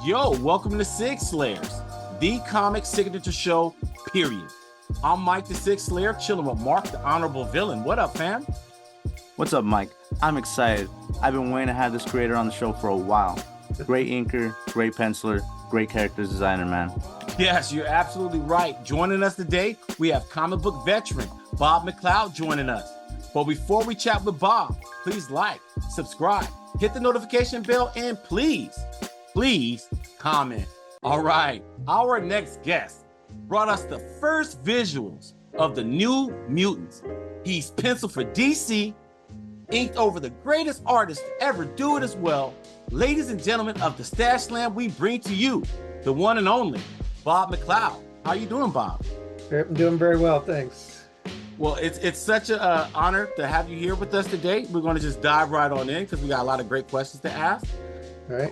Yo, welcome to Sig Slayers, the comic signature show, period. I'm Mike the Sig Slayer, chilling with Mark the Honorable Villain. What up, fam? What's up, Mike? I'm excited. I've been waiting to have this creator on the show for a while. Great inker, great penciler, great characters designer, man. Yes, you're absolutely right. Joining us today, we have comic book veteran Bob Mcleod joining us. But before we chat with Bob, please like, subscribe, hit the notification bell, and please comment. All right, our next guest brought us the first visuals of the new Mutants. He's penciled for DC, inked over the greatest artist to ever do it as well. Ladies and gentlemen of the Stash Slam, we bring to you the one and only Bob Mcleod. How you doing, Bob? I'm doing very well, thanks. Well, it's such an honor to have you here with us today. We're going to just dive right on in because we got a lot of great questions to ask. All right.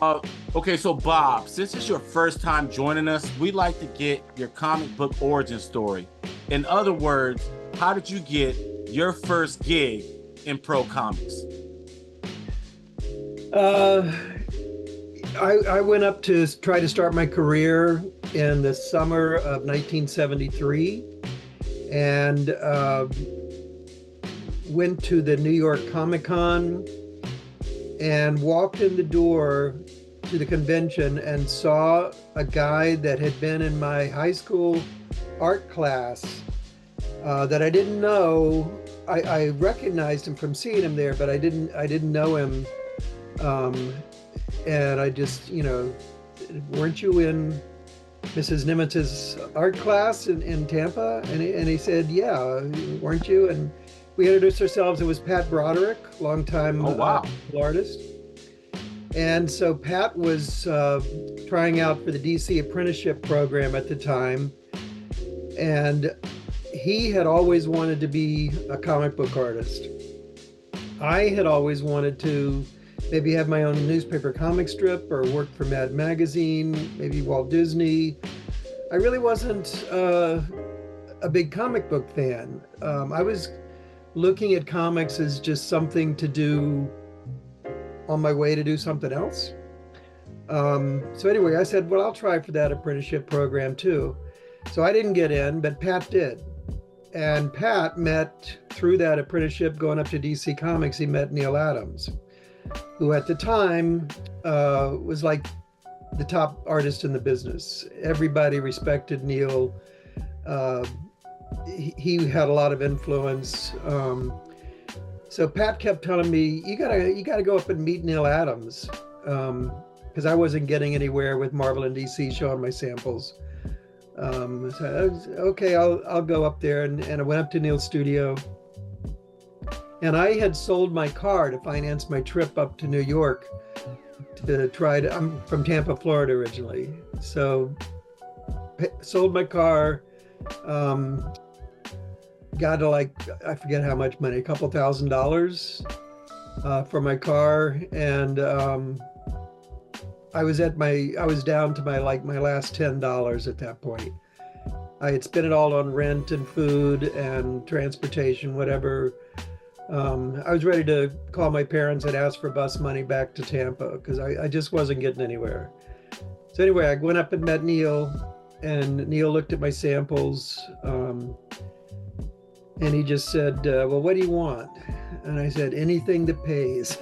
Okay, so Bob, since it's your first time joining us, we'd like to get your comic book origin story. In other words, how did you get your first gig in pro comics? I went up to try to start my career in the summer of 1973 and went to the New York Comic Con and walked in the door to the convention and saw a guy that had been in my high school art class that I didn't know. I recognized him from seeing him there, but I didn't know him. And I just, weren't you in Mrs. Nimitz's art class in Tampa? And he said, yeah, weren't you? And we introduced ourselves. It was Pat Broderick, longtime artist. And so Pat was trying out for the DC apprenticeship program at the time. And he had always wanted to be a comic book artist. I had always wanted to maybe have my own newspaper comic strip or work for Mad Magazine, maybe Walt Disney. I really wasn't a big comic book fan. I was looking at comics as just something to do on my way to do something else. So anyway, I said, well, I'll try for that apprenticeship program too. So I didn't get in, but Pat did. And Pat met, through that apprenticeship going up to DC Comics, he met Neal Adams, who at the time was like the top artist in the business. Everybody respected Neal. He had a lot of influence. So Pat kept telling me, you gotta go up and meet Neal Adams, because I wasn't getting anywhere with Marvel and DC showing my samples. So I was, okay, I'll go up there, and I went up to Neal's studio. And I had sold my car to finance my trip up to New York I'm from Tampa, Florida originally. So sold my car, got to I forget how much money, a couple $1,000 for my car. And I was down to my last $10 at that point. I had spent it all on rent and food and transportation, whatever. I was ready to call my parents and ask for bus money back to Tampa because I just wasn't getting anywhere. So anyway, I went up and met Neal, and Neal looked at my samples, and he just said, well, what do you want? And I said, anything that pays.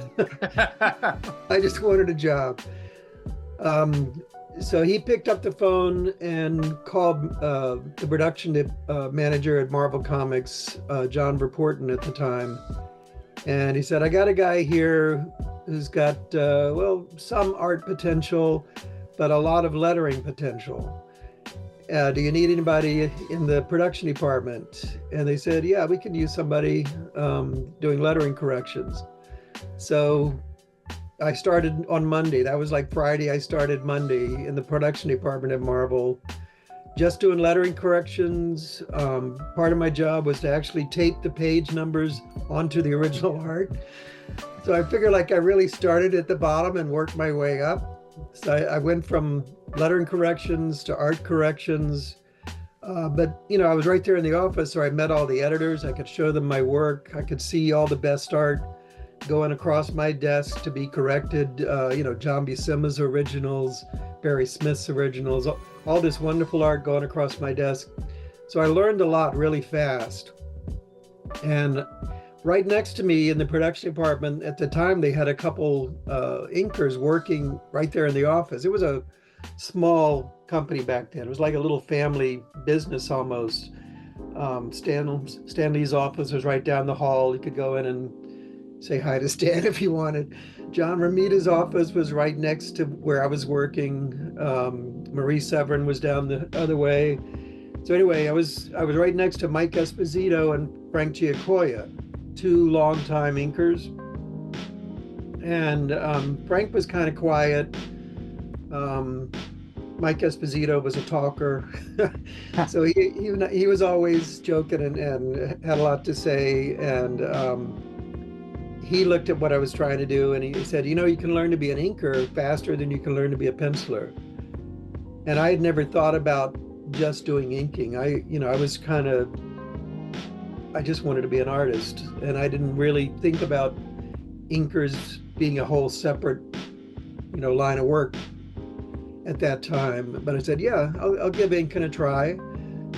I just wanted a job. So he picked up the phone and called the production manager at Marvel Comics, John Verporten at the time. And he said, I got a guy here who's got, some art potential, but a lot of lettering potential. Do you need anybody in the production department? And they said, yeah, we could use somebody doing lettering corrections. So I started on Monday. That was like Friday. I started Monday in the production department at Marvel, just doing lettering corrections. Part of my job was to actually tape the page numbers onto the original art. So I figured I really started at the bottom and worked my way up. So I went from lettering corrections to art corrections. But I was right there in the office, so I met all the editors. I could show them my work. I could see all the best art going across my desk to be corrected. John Buscema's originals, Barry Smith's originals, all this wonderful art going across my desk. So I learned a lot really fast. And right next to me in the production department at the time, they had a couple inkers working right there in the office. It was a small company back then. It was like a little family business almost. Stanley's office was right down the hall. You could go in and say hi to Stan if you wanted. John Romita's office was right next to where I was working. Marie Severin was down the other way. So anyway, I was right next to Mike Esposito and Frank Giacoia, two longtime inkers. And Frank was kind of quiet. Mike Esposito was a talker. So he was always joking and had a lot to say. And he looked at what I was trying to do and he said, you can learn to be an inker faster than you can learn to be a penciler. And I had never thought about just doing inking. I just wanted to be an artist, and I didn't really think about inkers being a whole separate, line of work at that time. But I said, yeah, I'll give inking a try.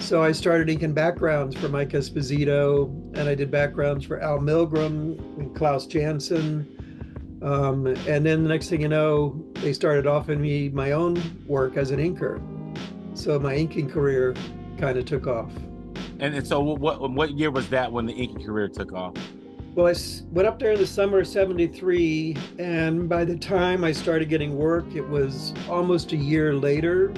So I started inking backgrounds for Mike Esposito, and I did backgrounds for Al Milgram and Klaus Janson. And then the next thing you know, they started offering me my own work as an inker. So my inking career kind of took off. And so what year was that when the inking career took off? Well, I went up there in the summer of '73, and by the time I started getting work, it was almost a year later.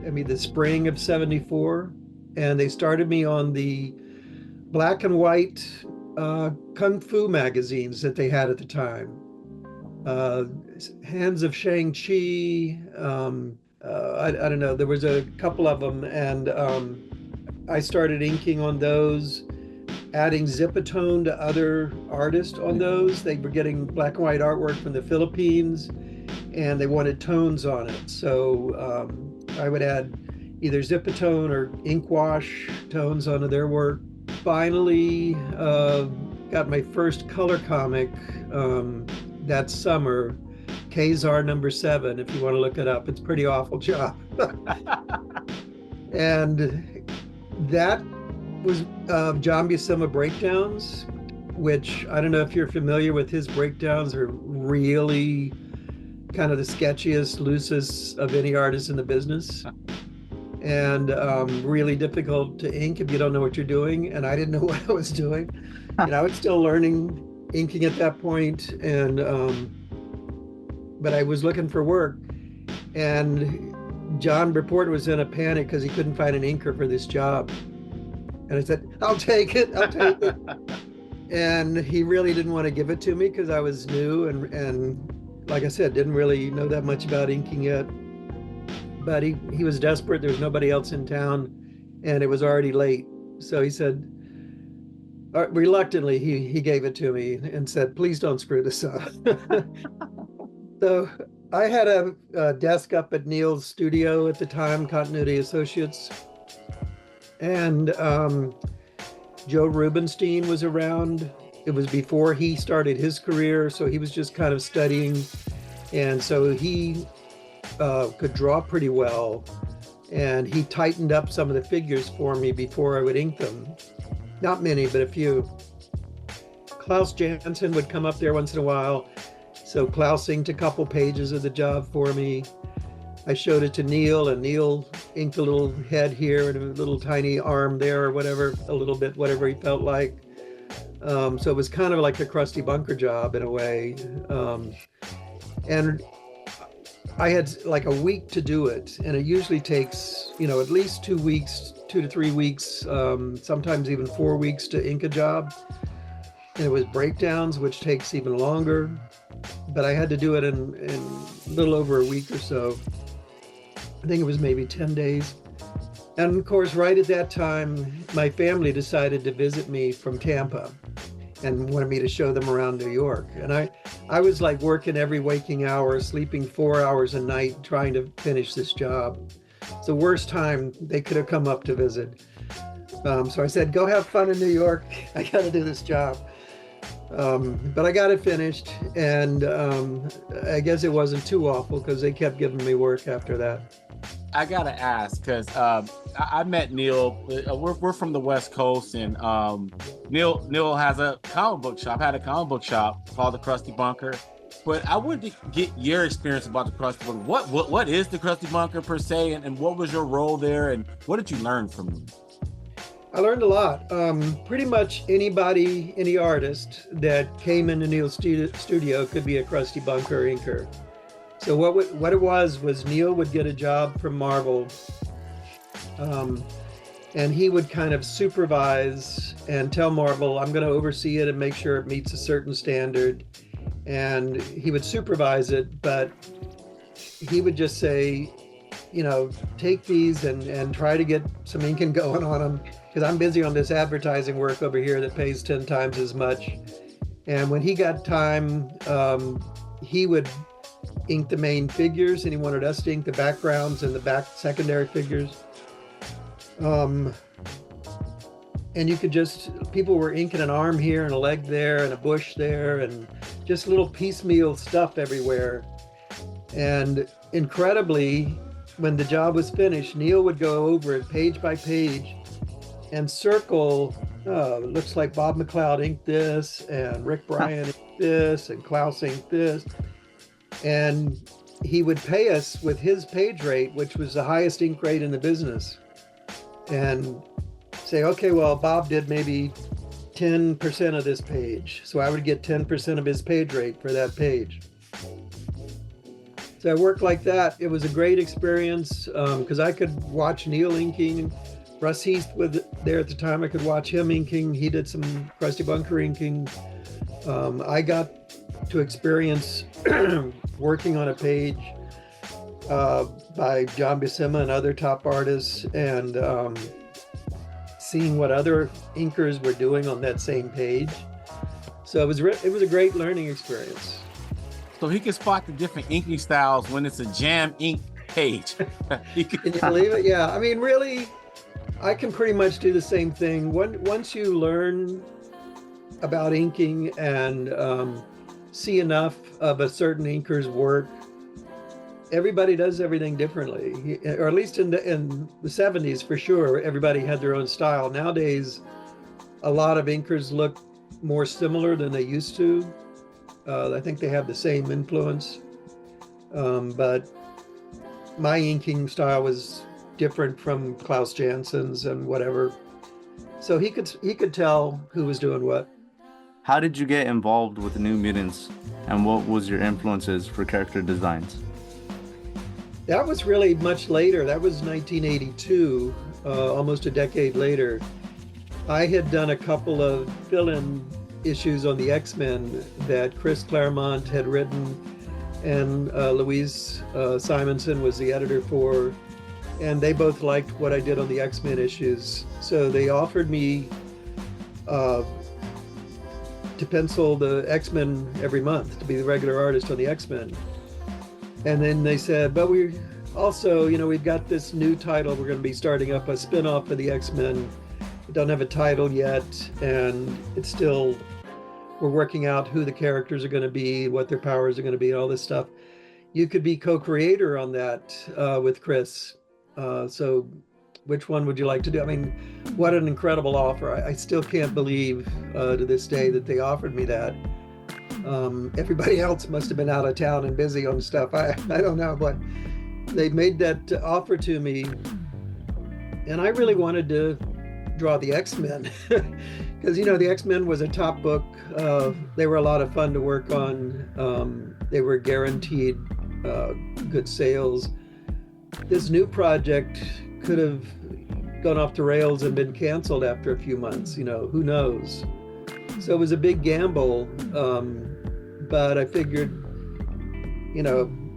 The spring of '74, and they started me on the black and white kung fu magazines that they had at the time. Hands of Shang-Chi, I don't know, there was a couple of them, and I started inking on those, adding Zipatone to other artists on those. They were getting black and white artwork from the Philippines, and they wanted tones on it. So I would add either Zipatone or ink wash tones onto their work. Finally, got my first color comic that summer, Kazar #7, if you want to look it up. It's a pretty awful job. And that was John Buscema breakdowns, which I don't know if you're familiar with his breakdowns, are really kind of the sketchiest, loosest of any artist in the business. And really difficult to ink if you don't know what you're doing. And I didn't know what I was doing. I was still learning inking at that point, and but I was looking for work, and John Report was in a panic because he couldn't find an inker for this job. And I said, I'll take it. And he really didn't want to give it to me because I was new and like I said, didn't really know that much about inking yet. But he was desperate. There was nobody else in town, and it was already late. So he said, reluctantly, he gave it to me and said, please don't screw this up. So I had a desk up at Neal's studio at the time, Continuity Associates. And Joe Rubenstein was around. It was before he started his career, so he was just kind of studying. And so he could draw pretty well. And he tightened up some of the figures for me before I would ink them. Not many, but a few. Klaus Janson would come up there once in a while. So Klaus inked a couple pages of the job for me. I showed it to Neal, and Neal inked a little head here and a little tiny arm there or whatever, a little bit, whatever he felt like. So it was kind of like a Crusty Bunker job in a way. And I had like a week to do it, and it usually takes, at least 2 weeks, 2 to 3 weeks, sometimes even 4 weeks to ink a job. And it was breakdowns, which takes even longer, but I had to do it in a little over a week or so. I think it was maybe 10 days. And of course, right at that time, my family decided to visit me from Tampa and wanted me to show them around New York. And I was like working every waking hour, sleeping 4 hours a night, trying to finish this job. It's the worst time they could have come up to visit. So I said, go have fun in New York. I got to do this job. But I got it finished, and I guess it wasn't too awful because they kept giving me work after that. I gotta ask because I met Neal. We're from the West Coast, and Neal has a comic book shop. Had a comic book shop called the Crusty Bunker. But I wanted to get your experience about the Crusty Bunker. What is the Crusty Bunker per se, and what was your role there, and what did you learn from it? I learned a lot. Pretty much anybody, any artist that came into Neal's studio could be a Crusty Bunker inker. So what it was Neal would get a job from Marvel, and he would kind of supervise and tell Marvel, I'm going to oversee it and make sure it meets a certain standard. And he would supervise it, but he would just say, take these and try to get some inking going on them, because I'm busy on this advertising work over here that pays 10 times as much. And when he got time, he would ink the main figures, and he wanted us to ink the backgrounds and the back secondary figures. And you could people were inking an arm here and a leg there and a bush there and just little piecemeal stuff everywhere. And incredibly, when the job was finished, Neal would go over it page by page and circle, it looks like Bob Mcleod inked this, and Rick Bryan inked this, and Klaus inked this. And he would pay us with his page rate, which was the highest ink rate in the business. And say, okay, well, Bob did maybe 10% of this page. So I would get 10% of his page rate for that page. So I worked like that. It was a great experience because I could watch Neal inking. Russ Heath was there at the time. I could watch him inking. He did some Crusty Bunker inking. I got to experience working on a page by John Buscema and other top artists, and seeing what other inkers were doing on that same page. So it was a great learning experience. So he can spot the different inking styles when it's a jam ink page. Can you believe it? Yeah, I mean, really, I can pretty much do the same thing. Once you learn about inking and see enough of a certain inker's work, everybody does everything differently, or at least in the 70s for sure, everybody had their own style. Nowadays, a lot of inkers look more similar than they used to. I think they have the same influence, but my inking style was different from Klaus Janssen's and whatever. So he could tell who was doing what. How did you get involved with the New Mutants, and what was your influences for character designs? That was really much later. That was 1982, almost a decade later. I had done a couple of fill-in issues on the X-Men that Chris Claremont had written, and Louise Simonson was the editor for, and they both liked what I did on the X-Men issues. So they offered me to pencil the X-Men every month, to be the regular artist on the X-Men. And then they said, but we also, we've got this new title. We're going to be starting up a spin-off of the X-Men. We don't have a title yet, and it's still, we're working out who the characters are going to be, what their powers are going to be, all this stuff. You could be co-creator on that with Chris. So which one would you like to do? I mean, what an incredible offer. I still can't believe to this day that they offered me that. Everybody else must have been out of town and busy on stuff. I don't know, but they made that offer to me, and I really wanted to draw the X-Men because the X-Men was a top book. They were a lot of fun to work on. They were guaranteed good sales. This new project could have gone off the rails and been canceled after a few months. Who knows? So it was a big gamble, but I figured,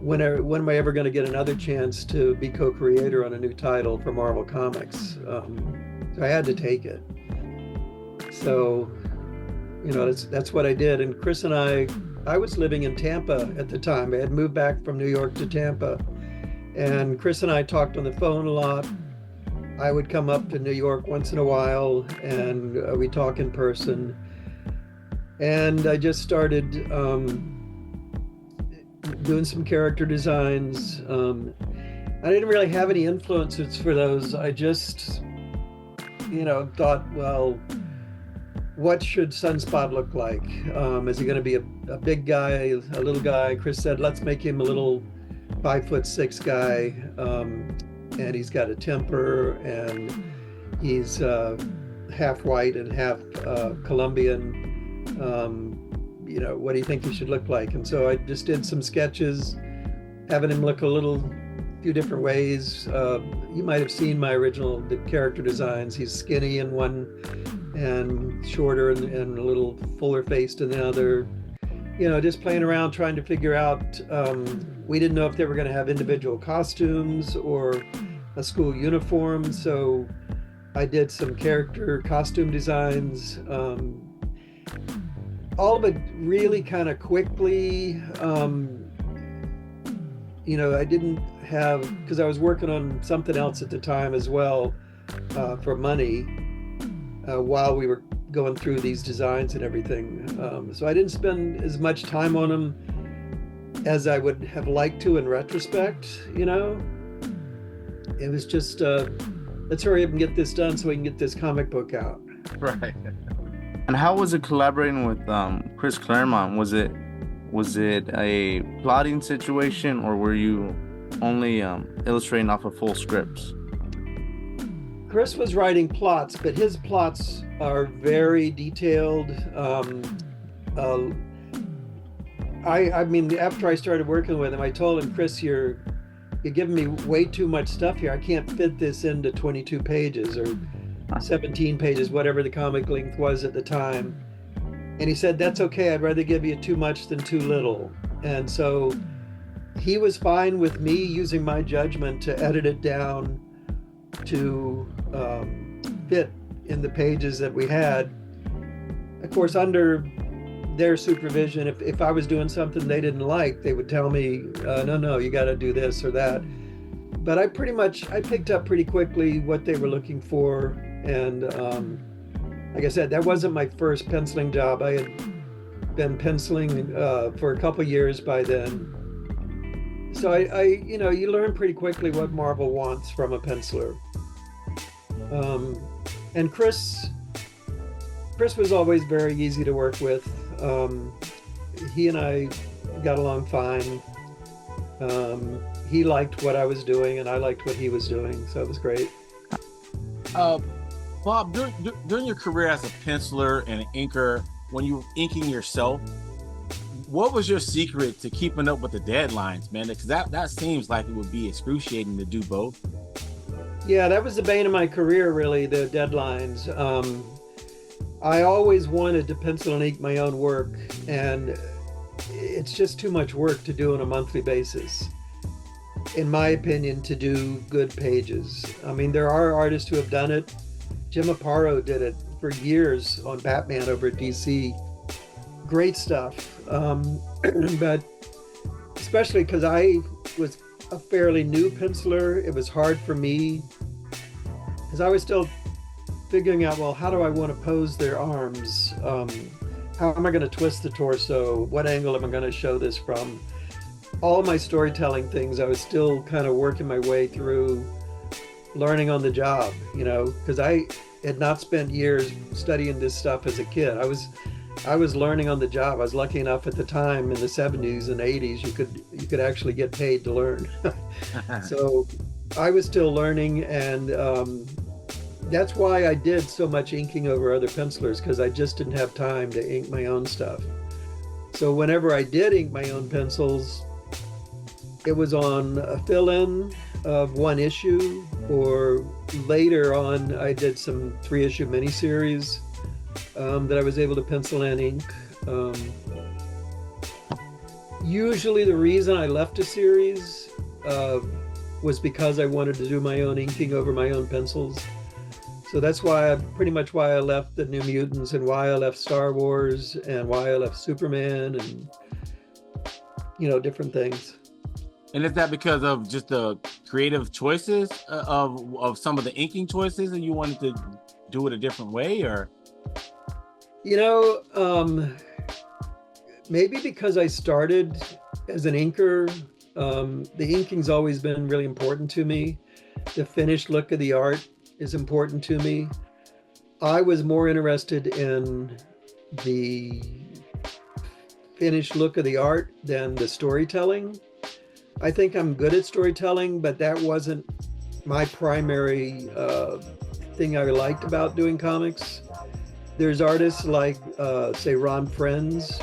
when am I ever going to get another chance to be co-creator on a new title for Marvel Comics? So I had to take it. So, that's what I did. And Chris and I was living in Tampa at the time. I had moved back from New York to Tampa. And Chris and I talked on the phone a lot. I would come up to New York once in a while, and we'd talk in person. And I just started doing some character designs. I didn't really have any influences for those. I just, thought, well, what should Sunspot look like? Is he going to be a big guy, a little guy? Chris said, let's make him a little 5'6" guy. And he's got a temper, and he's half white and half Colombian. What do you think he should look like? And so I just did some sketches, having him look few different ways. You might have seen my original character designs. He's skinny in one and shorter and a little fuller faced in the other. Just playing around trying to figure out, we didn't know if they were going to have individual costumes or a school uniform. So I did some character costume designs. All of it really kind of quickly. I didn't have, because I was working on something else at the time as well, for money, while we were going through these designs and everything. So I didn't spend as much time on them as I would have liked to in retrospect. It was just, let's hurry up and get this done so we can get this comic book out. Right. And how was it collaborating with Chris Claremont? Was it a plotting situation, or were you only illustrating off of full scripts? Chris was writing plots, but his plots are very detailed. I mean, after I started working with him, I told him, Chris, you're giving me way too much stuff here. I can't fit this into 22 pages or 17 pages, whatever the comic length was at the time. And he said, that's okay. I'd rather give you too much than too little. And so he was fine with me using my judgment to edit it down to fit in the pages that we had. Of course, under their supervision, if I was doing something they didn't like, they would tell me, no, you got to do this or that. But I picked up pretty quickly what they were looking for. And like I said, that wasn't my first penciling job. I had been penciling for a couple years by then. So you learn pretty quickly what Marvel wants from a penciler. And Chris was always very easy to work with. He and I got along fine. He liked what I was doing, and I liked what he was doing, so it was great. Bob, during your career as a penciler and an inker, when you were inking yourself, what was your secret to keeping up with the deadlines, man? Because that seems like it would be excruciating to do both. Yeah, that was the bane of my career, really, the deadlines. I always wanted to pencil and ink my own work, and it's just too much work to do on a monthly basis, in my opinion, to do good pages. I mean, there are artists who have done it. Jim Aparo did it for years on Batman over at DC. Great stuff. But especially because I was a fairly new penciler, it was hard for me because I was still figuring out, well, how do I want to pose their arms? How am I going to twist the torso? What angle am I going to show this from? All of my storytelling things, I was still kind of working my way through, learning on the job, because I had not spent years studying this stuff as a kid. I was learning on the job. I was lucky enough at the time in the 70s and 80s, you could actually get paid to learn. So I was still learning, and that's why I did so much inking over other pencilers, because I just didn't have time to ink my own stuff. So whenever I did ink my own pencils, it was on a fill-in of one issue, or later on I did some 3-issue miniseries that I was able to pencil and ink. Usually the reason I left a series was because I wanted to do my own inking over my own pencils. So that's pretty much why I left the New Mutants, and why I left Star Wars, and why I left Superman, and different things. And is that because of just the creative choices of some of the inking choices, and you wanted to do it a different way, or? You know, maybe because I started as an inker, the inking's always been really important to me. The finished look of the art is important to me. I was more interested in the finished look of the art than the storytelling. I think I'm good at storytelling, but that wasn't my primary thing I liked about doing comics. There's artists like, say, Ron Frenz.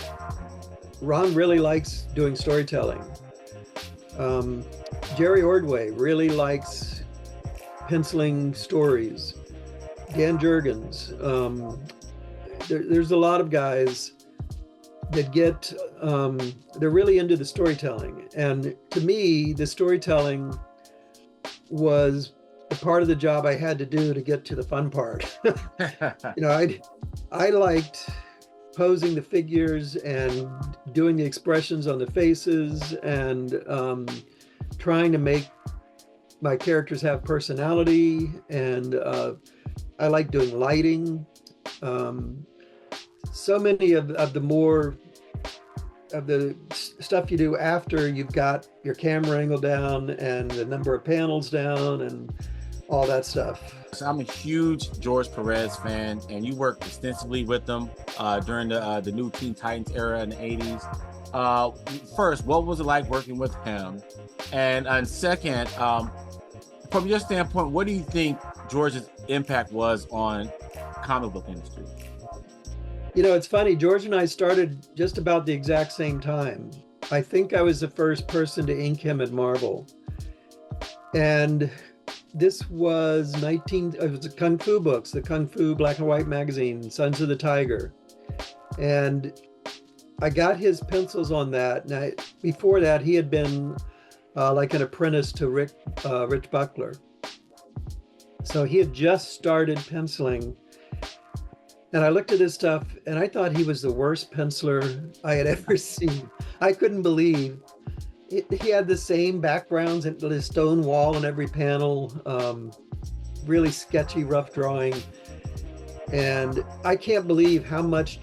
Ron really likes doing storytelling. Jerry Ordway really likes penciling stories. Dan Jurgens. There's a lot of guys that get, they're really into the storytelling. And to me, the storytelling was the part of the job I had to do to get to the fun part. I liked posing the figures and doing the expressions on the faces and trying to make my characters have personality. And I like doing lighting. So many of the more of the stuff you do after you've got your camera angle down and the number of panels down and all that stuff. So I'm a huge George Perez fan, and you worked extensively with them during the new Teen Titans era in the 80s. First, what was it like working with him? And second, from your standpoint, what do you think George's impact was on comic book industry? You know, it's funny, George and I started just about the exact same time. I think I was the first person to ink him at Marvel. And this was it was the Kung Fu books, the Kung Fu black and white magazine, Sons of the Tiger. And I got his pencils on that. And before that, he had been like an apprentice to Rich Buckler. So he had just started penciling. And I looked at his stuff and I thought he was the worst penciler I had ever seen. I couldn't believe he had the same backgrounds and the stone wall in every panel, really sketchy, rough drawing. And I can't believe how much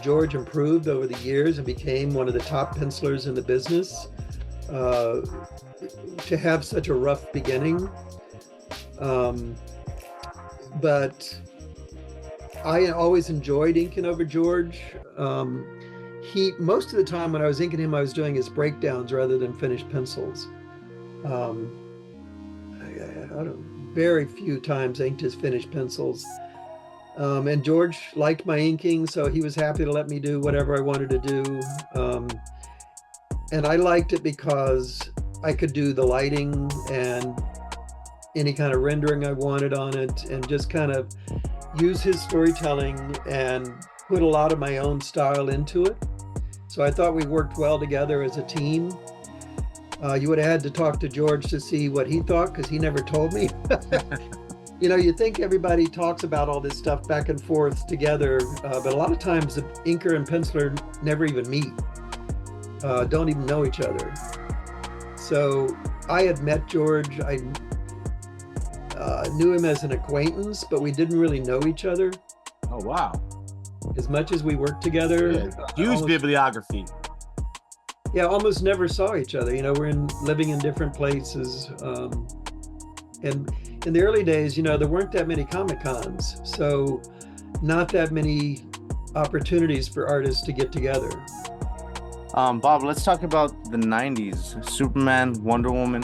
George improved over the years and became one of the top pencilers in the business. To have such a rough beginning. But I always enjoyed inking over George. Most of the time when I was inking him, I was doing his breakdowns rather than finished pencils. Very few times inked his finished pencils. And George liked my inking, so he was happy to let me do whatever I wanted to do. And I liked it because I could do the lighting and any kind of rendering I wanted on it, and just kind of use his storytelling and put a lot of my own style into it. So I thought we worked well together as a team. You would have had to talk to George to see what he thought, because he never told me. You know, you think everybody talks about all this stuff back and forth together, but a lot of times the inker and penciler never even meet, don't even know each other. So I had met George. I knew him as an acquaintance, but we didn't really know each other. Oh, wow. As much as we worked together. Yeah, huge bibliography. Yeah, almost never saw each other. You know, we're living in different places. And in the early days, you know, there weren't that many Comic Cons. So not that many opportunities for artists to get together. Bob, let's talk about the 90s. Superman, Wonder Woman.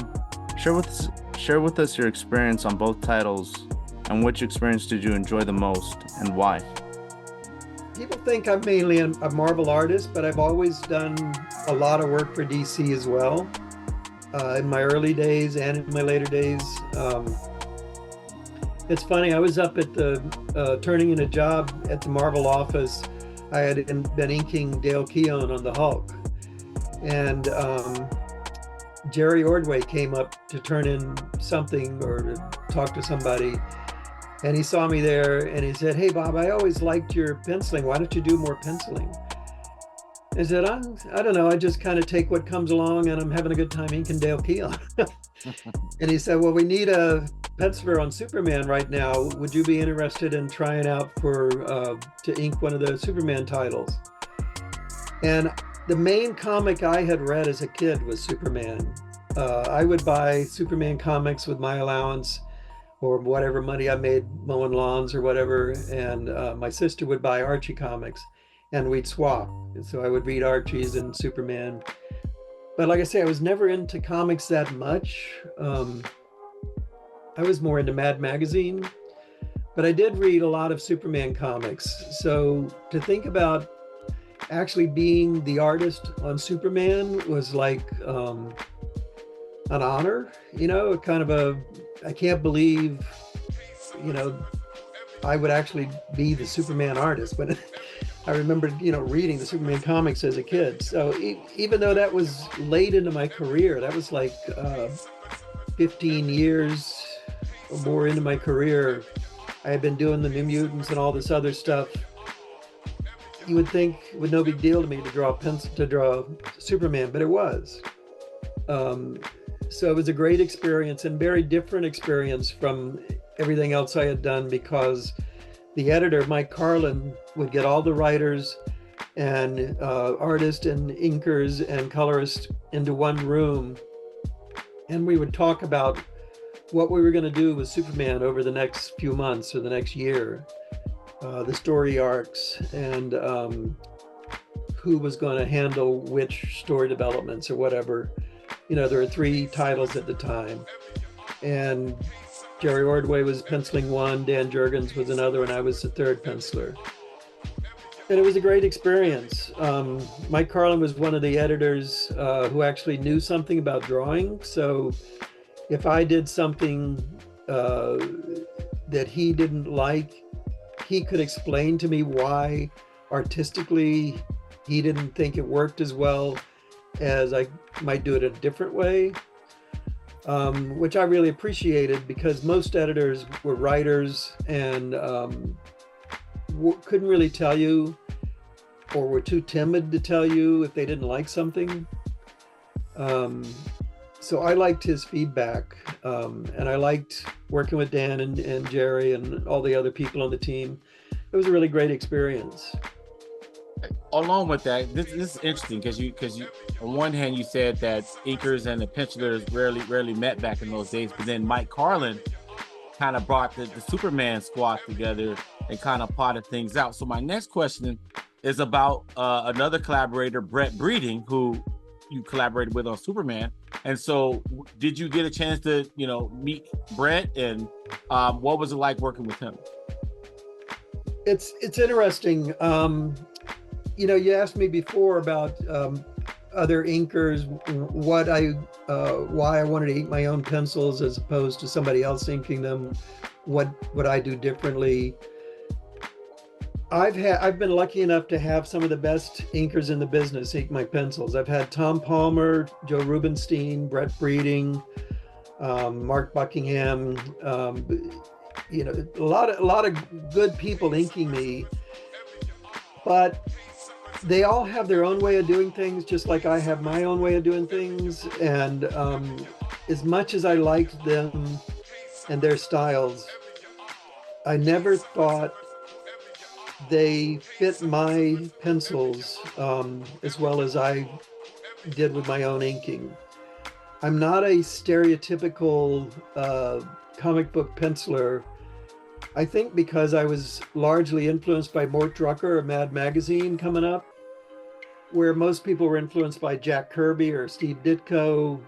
Share with us your experience on both titles, and which experience did you enjoy the most and why? People think I'm mainly a Marvel artist, but I've always done a lot of work for DC as well. In my early days and in my later days. It's funny, I was up at the turning in a job at the Marvel office. I had been inking Dale Keown on the Hulk. And Jerry Ordway came up to turn in something or to talk to somebody. And he saw me there and he said, "Hey, Bob, I always liked your penciling. Why don't you do more penciling?" I said, I don't know. I just kind of take what comes along, and I'm having a good time inking Dale Keown. And he said, well, we need a penciler on Superman right now. Would you be interested in trying out to ink one of the Superman titles? And the main comic I had read as a kid was Superman. I would buy Superman comics with my allowance or whatever money I made mowing lawns or whatever. And my sister would buy Archie comics and we'd swap. And so I would read Archie's and Superman. But like I say, I was never into comics that much. I was more into Mad Magazine, but I did read a lot of Superman comics. So to think about actually being the artist on Superman was like an honor, kind of I can't believe, I would actually be the Superman artist. But I remember, reading the Superman comics as a kid. So even though that was late into my career, that was like 15 years or more into my career, I had been doing the New Mutants and all this other stuff. You would think it was no big deal to me to draw Superman, but it was. So it was a great experience and very different experience from everything else I had done, because the editor, Mike Carlin, would get all the writers and artists and inkers and colorists into one room, and we would talk about what we were going to do with Superman over the next few months or the next year, the story arcs, and who was going to handle which story developments or whatever. There were 3 titles at the time, and Jerry Ordway was penciling one, Dan Jurgens was another, and I was the 3rd penciler. And it was a great experience. Mike Carlin was one of the editors who actually knew something about drawing. So if I did something that he didn't like, he could explain to me why artistically he didn't think it worked as well as I might do it a different way. Which I really appreciated, because most editors were writers and couldn't really tell you, or were too timid to tell you if they didn't like something. So I liked his feedback, and I liked working with Dan and Jerry and all the other people on the team. It was a really great experience. Along with that, this is interesting because you on one hand you said that inkers and the pencilers rarely met back in those days, but then Mike Carlin kind of brought the Superman squad together and kind of plotted things out. So my next question is about another collaborator, Brett Breeding, who you collaborated with on Superman. And so did you get a chance to meet Brett, and what was it like working with him? It's interesting. You asked me before about other inkers, why I wanted to ink my own pencils as opposed to somebody else inking them. What would I do differently? I've been lucky enough to have some of the best inkers in the business ink my pencils. I've had Tom Palmer, Joe Rubenstein, Brett Breeding, Mark Buckingham. A lot of good people inking me, but they all have their own way of doing things, just like I have my own way of doing things. And as much as I liked them and their styles, I never thought they fit my pencils as well as I did with my own inking. I'm not a stereotypical comic book penciler. I think because I was largely influenced by Mort Drucker or Mad Magazine coming up, where most people were influenced by Jack Kirby or Steve Ditko.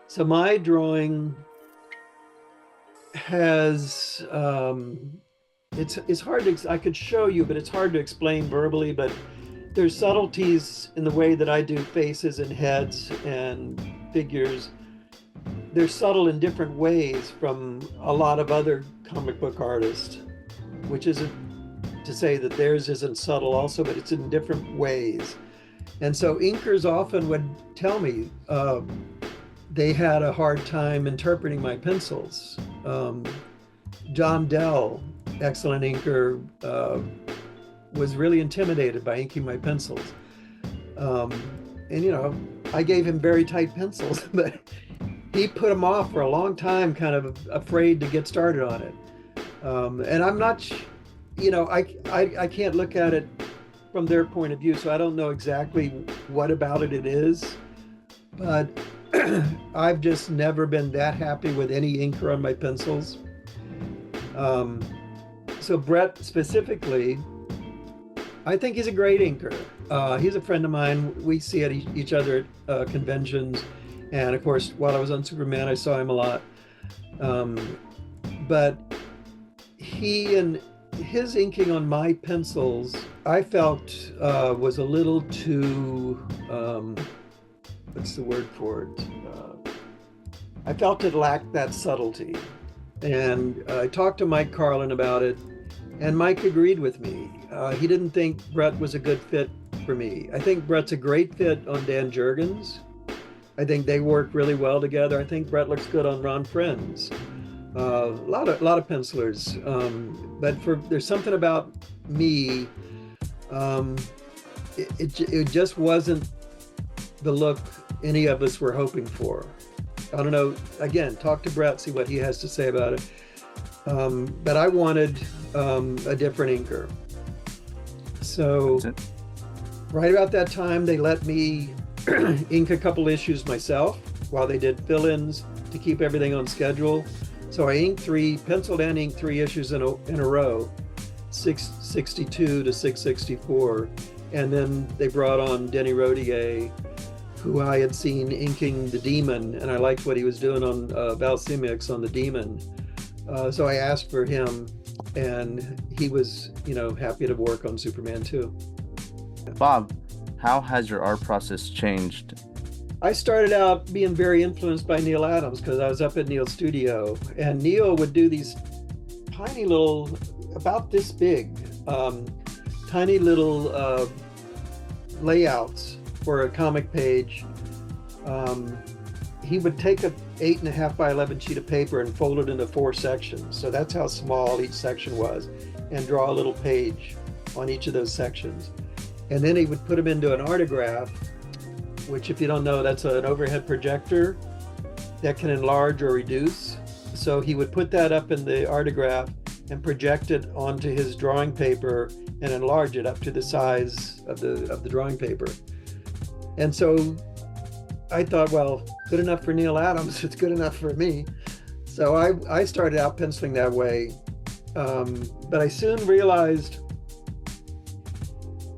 So my drawing has, it's hard to, I could show you, but it's hard to explain verbally, but there's subtleties in the way that I do faces and heads and figures. They're subtle in different ways from a lot of other comic book artists, which isn't to say that theirs isn't subtle also, but it's in different ways. And so inkers often would tell me they had a hard time interpreting my pencils. John Dell, excellent inker, was really intimidated by inking my pencils. And you know, I gave him very tight pencils, but he put them off for a long time, kind of afraid to get started on it. And I'm not, you know, I can't look at it from their point of view, so I don't know exactly what about it is, but I've just never been that happy with any inker on my pencils. So Brett specifically, I think he's a great inker. He's a friend of mine. We see at each other at conventions. And of course, while I was on Superman, I saw him a lot. But he and his inking on my pencils, I felt was a little too, what's the word for it? I felt it lacked that subtlety. And I talked to Mike Carlin about it, and Mike agreed with me. He didn't think Brett was a good fit for me. I think Brett's a great fit on Dan Jurgens. I think they work really well together. I think Brett looks good on Ron Friends. A lot of pencilers, but there's something about me. It just wasn't the look any of us were hoping for. I don't know. Again, talk to Brett, see what he has to say about it. But I wanted a different inker. So right about that time, they let me ink a couple issues myself while they did fill-ins to keep everything on schedule. So I penciled and inked 3 issues in a row, 662 to 664. And then they brought on Denny Rodier, who I had seen inking The Demon, and I liked what he was doing on Val Simix on The Demon. So I asked for him, and he was, you know, happy to work on Superman 2. Bob, how has your art process changed? I started out being very influenced by Neal Adams because I was up at Neal's studio, and Neal would do these tiny little, about this big, tiny little layouts for a comic page. He would take a 8.5 by 11 sheet of paper and fold it into 4 sections. So that's how small each section was, and draw a little page on each of those sections. And then he would put them into an artograph, which, if you don't know, that's an overhead projector that can enlarge or reduce. So he would put that up in the artograph and project it onto his drawing paper and enlarge it up to the size of the drawing paper. And so I thought, well, good enough for Neal Adams, it's good enough for me. So I started out penciling that way. But I soon realized,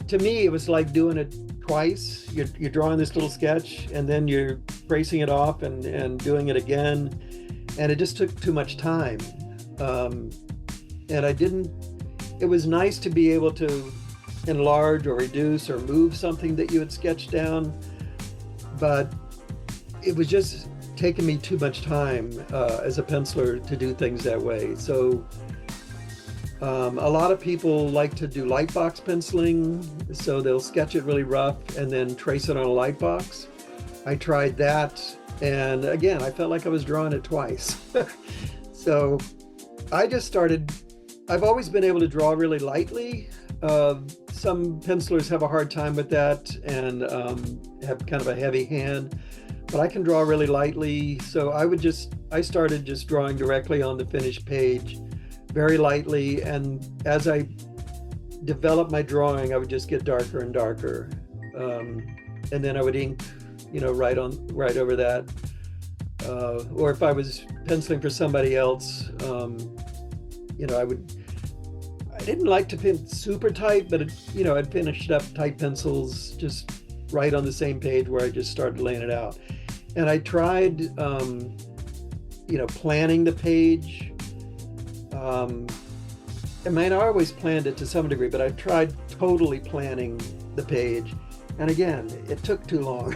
to me, it was like doing it twice. You're drawing this little sketch, and then you're tracing it off and doing it again. And it just took too much time. And it was nice to be able to enlarge or reduce or move something that you had sketched down, but it was just taking me too much time as a penciler to do things that way. So a lot of people like to do lightbox penciling, so they'll sketch it really rough and then trace it on a lightbox. I tried that, and again, I felt like I was drawing it twice. So I just started, I've always been able to draw really lightly. Some pencilers have a hard time with that and have kind of a heavy hand, but I can draw really lightly. So I started just drawing directly on the finished page, very lightly. And as I developed my drawing, I would just get darker and darker. And then I would ink, right over that. Or if I was penciling for somebody else, I didn't like to pin super tight, but I'd finished up tight pencils just right on the same page where I just started laying it out. And I tried, planning the page. I always planned it to some degree, but I tried totally planning the page. And again, it took too long.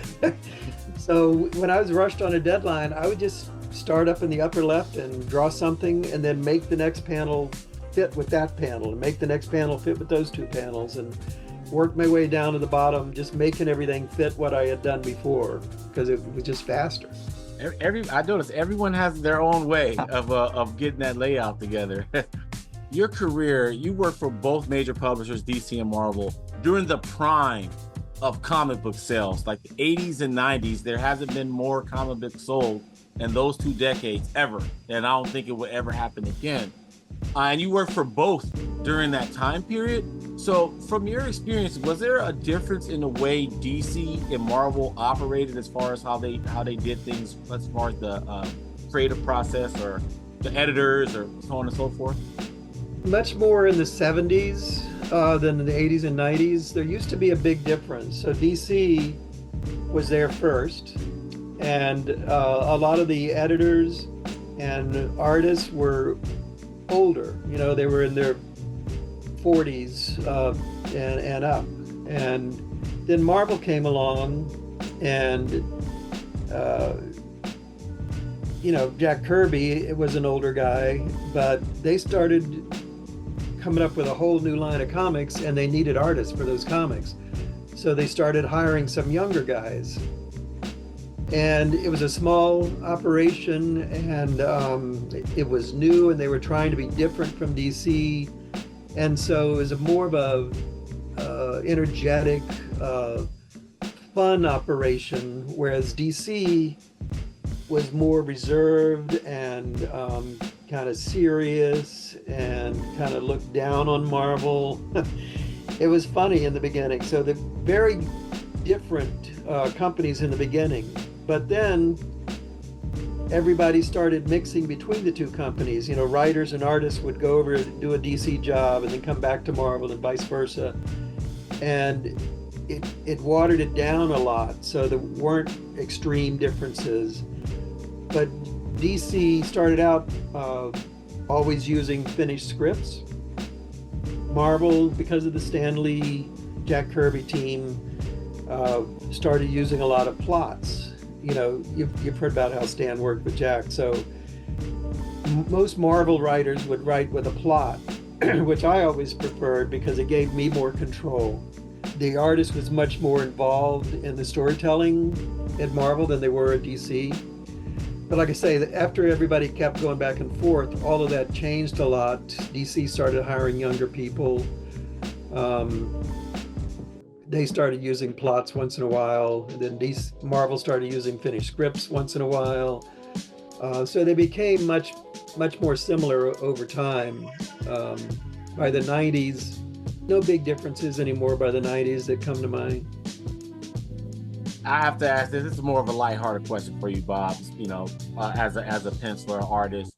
So when I was rushed on a deadline, I would just start up in the upper left and draw something, and then make the next panel fit with that panel, and make the next panel fit with those 2 panels, and work my way down to the bottom, just making everything fit what I had done before, because it was just faster. I noticed everyone has their own way of getting that layout together. your career, you worked for both major publishers, DC and Marvel, during the prime of comic book sales, like the 80s and 90s. There hasn't been more comic books sold in those 2 decades ever, and I don't think it will ever happen again. And you worked for both during that time period. So from your experience, was there a difference in the way DC and Marvel operated as far as how they did things, as far as the creative process or the editors or so on and so forth? Much more in the 70s than in the 80s and 90s. There used to be a big difference. So DC was there first, and a lot of the editors and artists were older. You know, they were in their 40s and up. And then Marvel came along, and you know, Jack Kirby was an older guy, but they started coming up with a whole new line of comics, and they needed artists for those comics. So they started hiring some younger guys. And it was a small operation, and it was new, and they were trying to be different from DC. And so it was more of a energetic, fun operation, whereas DC was more reserved and kind of serious and kind of looked down on Marvel. It was funny in the beginning. So they're very different companies in the beginning. But then everybody started mixing between the two companies. You know, writers and artists would go over and do a DC job and then come back to Marvel and vice versa. And it watered it down a lot, so there weren't extreme differences. But DC started out always using finished scripts. Marvel, because of the Stan Lee, Jack Kirby team, started using a lot of plots. You know, you've heard about how Stan worked with Jack. So most Marvel writers would write with a plot, which I always preferred because it gave me more control. The artist was much more involved in the storytelling at Marvel than they were at DC. But like I say, after everybody kept going back and forth, all of that changed a lot. DC started hiring younger people. They started using plots once in a while, and then Marvel started using finished scripts once in a while. So they became much more similar over time. By the 90s, no big differences anymore by the 90s that come to mind. I have to ask this. This is more of a lighthearted question for you, Bob. You know, as a penciler, artist,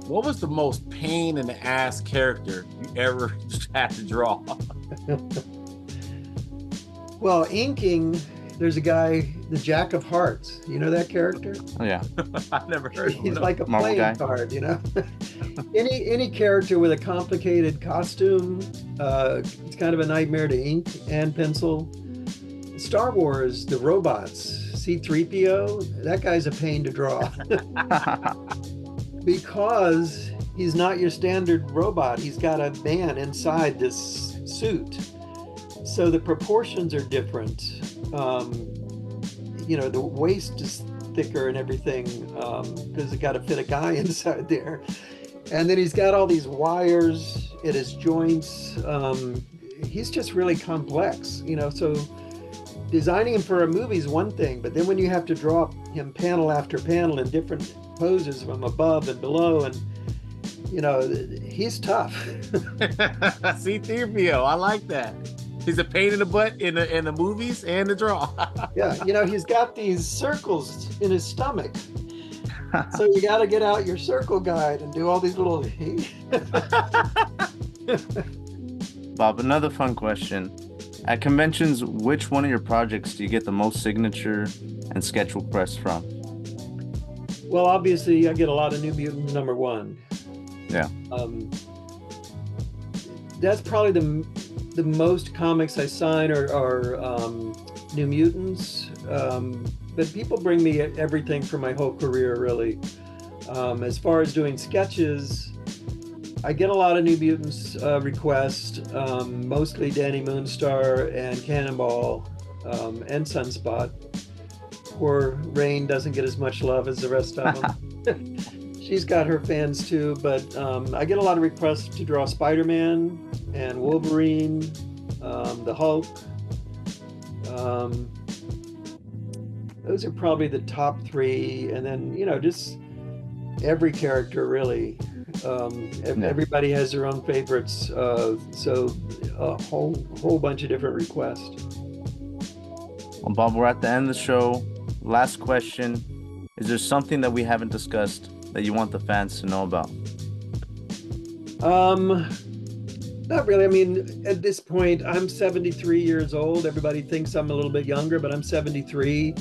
what was the most pain in the ass character you ever had to draw? Well, inking, there's a guy, the Jack of Hearts. You know that character? Oh, yeah. I've never heard of him. He's like a Marvel playing guy. card, you know? Any character with a complicated costume, it's kind of a nightmare to ink and pencil. Star Wars, the robots, C-3PO, that guy's a pain to draw. Because he's not your standard robot. He's got a man inside this suit. So the proportions are different. You know, the waist is thicker and everything because it got to fit a guy inside there. And then he's got all these wires at his joints. He's just really complex, you know, so designing him for a movie is one thing, but then when you have to draw him panel after panel in different poses from above and below, and you know, he's tough. C-3PO, I like that. He's a pain in the butt in the movies and the draw. Yeah, you know, he's got these circles in his stomach. So you got to get out your circle guide and do all these little... Bob, another fun question. At conventions, which one of your projects do you get the most signature and sketch requests from? Well, obviously, I get a lot of New Mutants #1. Yeah. That's probably the most comics I sign are New Mutants. But people bring me everything for my whole career, really. As far as doing sketches, I get a lot of New Mutants requests, mostly Danny Moonstar and Cannonball and Sunspot. Poor Rain doesn't get as much love as the rest of them. she's got her fans too, but I get a lot of requests to draw Spider-Man and Wolverine, the Hulk. Those are probably the top three, and then just every character really. Everybody has their own favorites, so a whole bunch of different requests. Well, Bob, we're at the end of the show. Last question: is there something that we haven't discussed that you want the fans to know about? Not really. I mean, at this point, I'm 73 years old. Everybody thinks I'm a little bit younger, but I'm 73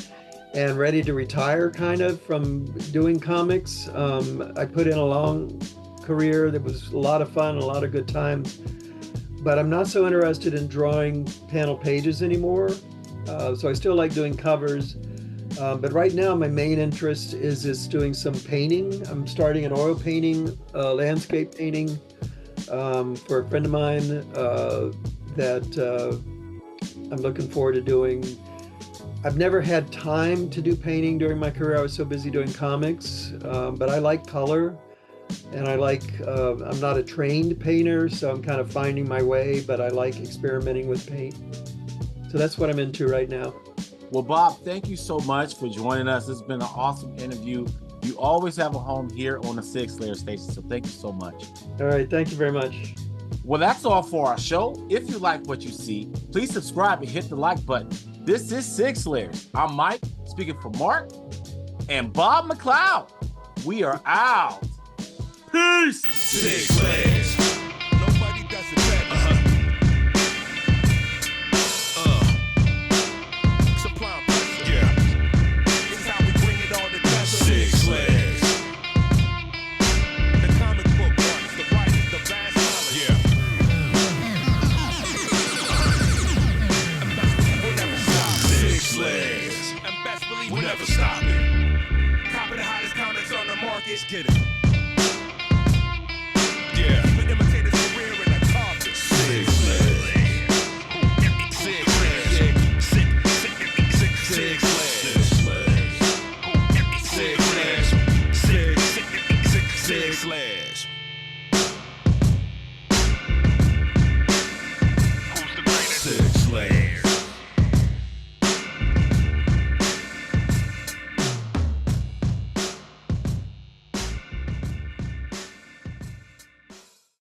and ready to retire kind of from doing comics. I put in a long career that was a lot of fun, a lot of good times, but I'm not so interested in drawing panel pages anymore. So I still like doing covers. But right now, my main interest is doing some painting. I'm starting an oil painting, landscape painting, for a friend of mine that I'm looking forward to doing. I've never had time to do painting during my career. I was so busy doing comics, but I like color, and I like, I'm not a trained painter, so I'm kind of finding my way, but I like experimenting with paint. So that's what I'm into right now. Well, Bob, thank you so much for joining us. It's been an awesome interview. You always have a home here on the Sig Slayers station, so thank you so much. All right, thank you very much. Well, that's all for our show. If you like what you see, please subscribe and hit the like button. This is Sig Slayers. I'm Mike, speaking for Mark and Bob Mcleod. We are out. Peace. Sig Slayers. Nobody does it better. Supply pressure. Yeah. This is how we bring it all together. Sig Slayers. The comic book artists, the writers, the bestsellers. Yeah. We'll never stop. Sig Slayers. And best believe we'll never stop it. Copy the hottest comics on the market. Get it.